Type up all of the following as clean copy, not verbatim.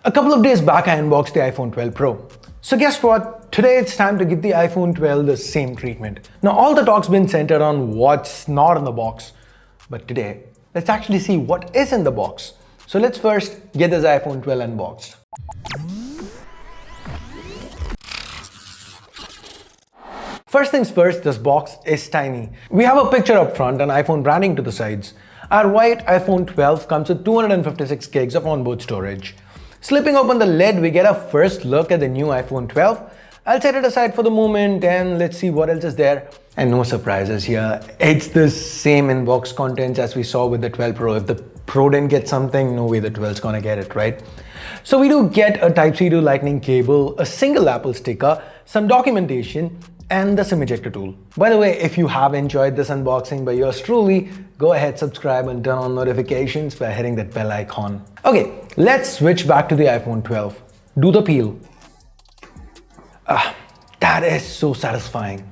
A couple of days back, I unboxed the iPhone 12 Pro. So guess what? Today it's time to give the iPhone 12 the same treatment. Now all the talk's been centered on what's not in the box. But today, let's actually see what is in the box. So let's first get this iPhone 12 unboxed. First things first, this box is tiny. We have a picture up front and iPhone branding to the sides. Our white iPhone 12 comes with 256 gigs of onboard storage. Slipping open the lid, we get a first look at the new iPhone 12. I'll set it aside for the moment and let's see what else is there. And no surprises here. It's the same inbox contents as we saw with the 12 Pro. If the Pro didn't get something, no way the 12's gonna get it, right? So we do get a Type-C to Lightning cable, a single Apple sticker, some documentation, and the SIM ejector tool. By the way, if you have enjoyed this unboxing by yours truly, go ahead, subscribe and turn on notifications by hitting that bell icon. Okay, let's switch back to the iPhone 12. Do the peel. That is so satisfying.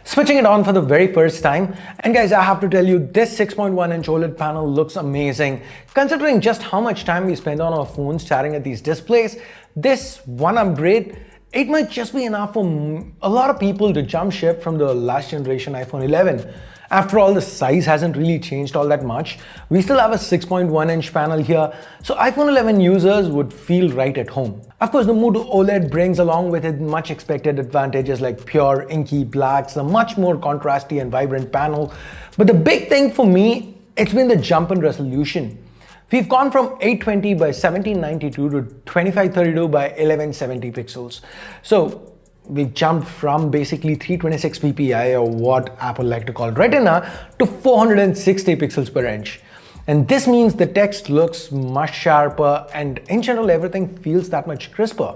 Switching it on for the very first time, and guys, I have to tell you, this 6.1-inch OLED panel looks amazing. Considering just how much time we spend on our phones staring at these displays, this one upgrade, it might just be enough for a lot of people to jump ship from the last generation iPhone 11. After all, the size hasn't really changed all that much. We still have a 6.1-inch panel here, so iPhone 11 users would feel right at home. Of course, the move to OLED brings along with it much expected advantages like pure inky blacks, a much more contrasty and vibrant panel. But the big thing for me, it's been the jump in resolution. We've gone from 820 by 1792 to 2532 by 1170 pixels. So we've jumped from basically 326 ppi, or what Apple like to call Retina, to 460 pixels per inch. And this means the text looks much sharper and in general everything feels that much crisper.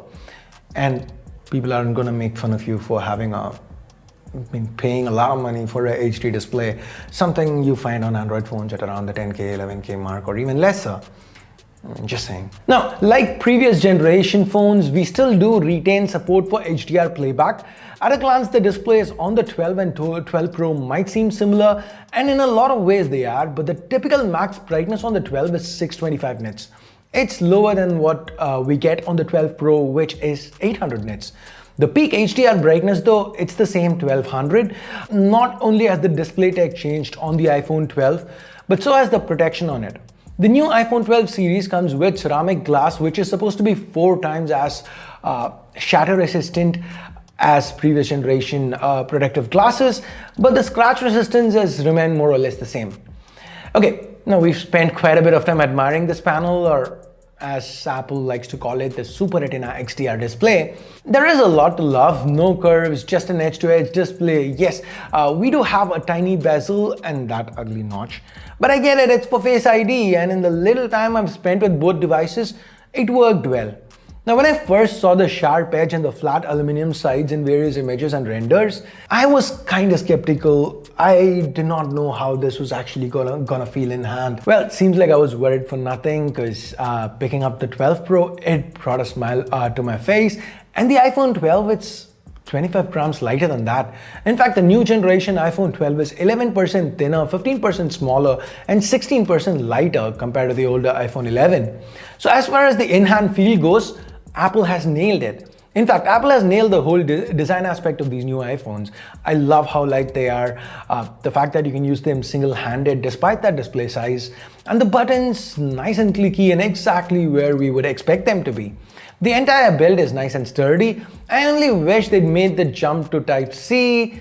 And people aren't gonna make fun of you for having been paying a lot of money for a HD display, something you find on Android phones at around the 10K, 11K mark or even lesser. Just saying. Now, like previous generation phones, we still do retain support for HDR playback. At a glance, the displays on the 12 and 12 Pro might seem similar, and in a lot of ways they are, but the typical max brightness on the 12 is 625 nits. It's lower than what we get on the 12 Pro, which is 800 nits. The peak HDR brightness though, it's the same 1200. Not only has the display tech changed on the iPhone 12, but so has the protection on it. The new iPhone 12 series comes with ceramic glass, which is supposed to be 4 times as shatter resistant as previous generation protective glasses, but the scratch resistance has remained more or less the same. Okay, now we've spent quite a bit of time admiring this panel, or as Apple likes to call it, the Super Retina XDR display. There is a lot to love, no curves, just an edge-to-edge display. Yes, we do have a tiny bezel and that ugly notch, but I get it, it's for Face ID, and in the little time I've spent with both devices, it worked well. Now, when I first saw the sharp edge and the flat aluminum sides in various images and renders, I was kind of skeptical. I did not know how this was actually gonna feel in hand. Well, it seems like I was worried for nothing, because picking up the 12 Pro, it brought a smile to my face, and the iPhone 12, it's 25 grams lighter than that. In fact, the new generation iPhone 12 is 11% thinner, 15% smaller, and 16% lighter compared to the older iPhone 11. So as far as the in-hand feel goes, Apple has nailed it. In fact, Apple has nailed the whole design aspect of these new iPhones. I love how light they are, the fact that you can use them single-handed despite that display size, and the buttons nice and clicky and exactly where we would expect them to be. The entire build is nice and sturdy. I only wish they'd made the jump to Type-C.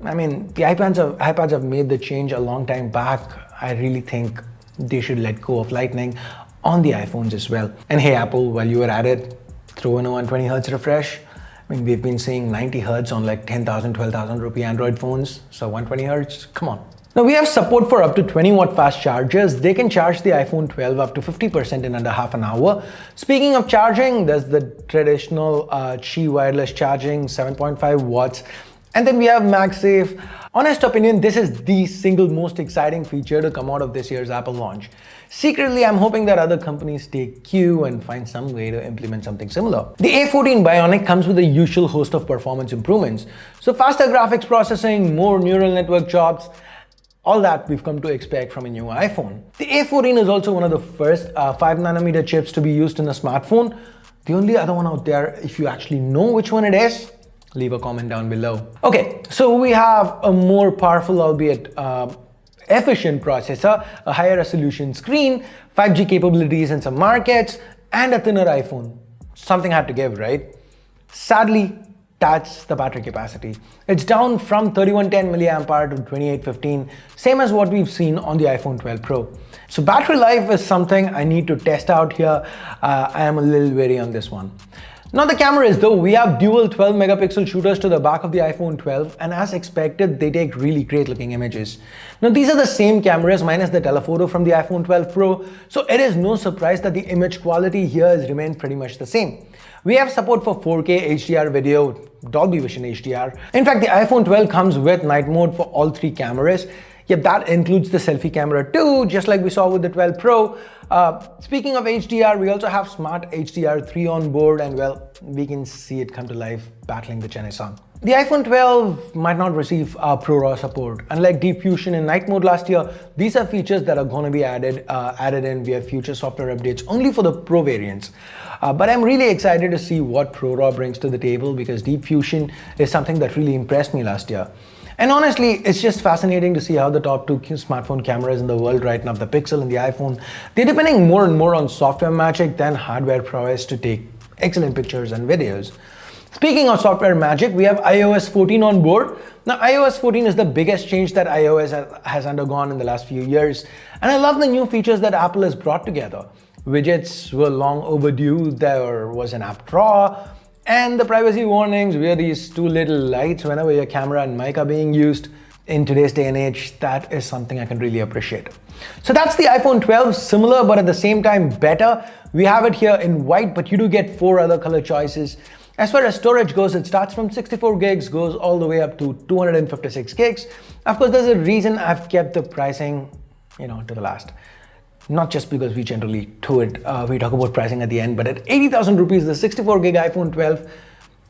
I mean, the iPads have made the change a long time back. I really think they should let go of Lightning on the iPhones as well. And hey Apple, while you were at it, throw in a 120Hz refresh. I mean, we've been seeing 90Hz on like 10,000, 12,000 rupee Android phones. So 120Hz, come on. Now we have support for up to 20-watt fast chargers. They can charge the iPhone 12 up to 50% in under half an hour. Speaking of charging, there's the traditional Qi wireless charging, 7.5 watts. And then we have MagSafe. Honest opinion, this is the single most exciting feature to come out of this year's Apple launch. Secretly, I'm hoping that other companies take cue and find some way to implement something similar. The A14 Bionic comes with a usual host of performance improvements. So faster graphics processing, more neural network jobs, all that we've come to expect from a new iPhone. The A14 is also one of the first 5nm chips to be used in a smartphone. The only other one out there, if you actually know which one it is, leave a comment down below. Okay, so we have a more powerful, albeit efficient processor, a higher resolution screen, 5G capabilities in some markets, and a thinner iPhone. Something had to give, right? Sadly, that's the battery capacity. It's down from 3110 mAh to 2815, same as what we've seen on the iPhone 12 Pro. So battery life is something I need to test out here. I am a little wary on this one. Now the cameras though, we have dual 12 megapixel shooters to the back of the iPhone 12, and as expected, they take really great looking images. Now these are the same cameras minus the telephoto from the iPhone 12 Pro, so it is no surprise that the image quality here has remained pretty much the same. We have support for 4K HDR video, Dolby Vision HDR. In fact, the iPhone 12 comes with night mode for all three cameras. Yep, that includes the selfie camera too, just like we saw with the 12 Pro. Speaking of HDR, we also have Smart HDR 3 on board, and well, we can see it come to life battling the Chennai sun. The iPhone 12 might not receive Pro-RAW support. Unlike Deep Fusion and Night Mode last year, these are features that are going to be added in via future software updates only for the Pro variants. But I'm really excited to see what Pro-RAW brings to the table, because Deep Fusion is something that really impressed me last year. And honestly, it's just fascinating to see how the top two smartphone cameras in the world right now, the Pixel and the iPhone, they're depending more and more on software magic than hardware prowess to take excellent pictures and videos. Speaking of software magic, we have iOS 14 on board. Now, iOS 14 is the biggest change that iOS has undergone in the last few years. And I love the new features that Apple has brought together. Widgets were long overdue. There was an app drawer. And the privacy warnings were these two little lights whenever your camera and mic are being used. In today's day and age, that is something I can really appreciate. So that's the iPhone 12, similar but at the same time better. We have it here in white, but you do get 4 other color choices. As far as storage goes, it starts from 64 gigs, goes all the way up to 256 gigs. Of course, there's a reason I've kept the pricing, to the last. Not just because we generally do it, we talk about pricing at the end, but at 80,000 rupees, the 64 gig iPhone 12,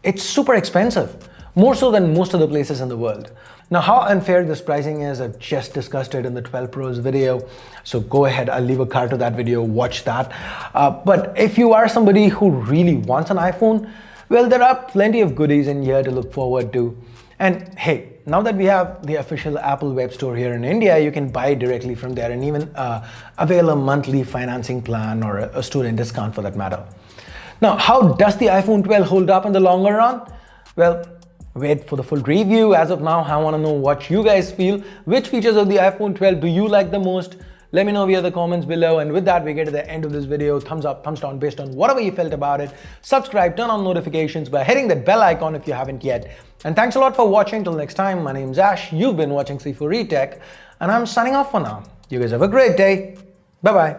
it's super expensive, more so than most other places in the world. Now, how unfair this pricing is, I've just discussed it in the 12 Pro's video. So go ahead, I'll leave a card to that video, watch that. But if you are somebody who really wants an iPhone, well, there are plenty of goodies in here to look forward to. And hey, now that we have the official Apple web store here in India, you can buy directly from there and even avail a monthly financing plan or a student discount for that matter. Now, how does the iPhone 12 hold up in the longer run? Well, wait for the full review. As of now, I want to know what you guys feel. Which features of the iPhone 12 do you like the most? Let me know via the comments below. And with that, we get to the end of this video. Thumbs up, thumbs down based on whatever you felt about it. Subscribe, turn on notifications by hitting that bell icon if you haven't yet. And thanks a lot for watching. Till next time, my name's Ash. You've been watching C4E Tech, and I'm signing off for now. You guys have a great day. Bye-bye.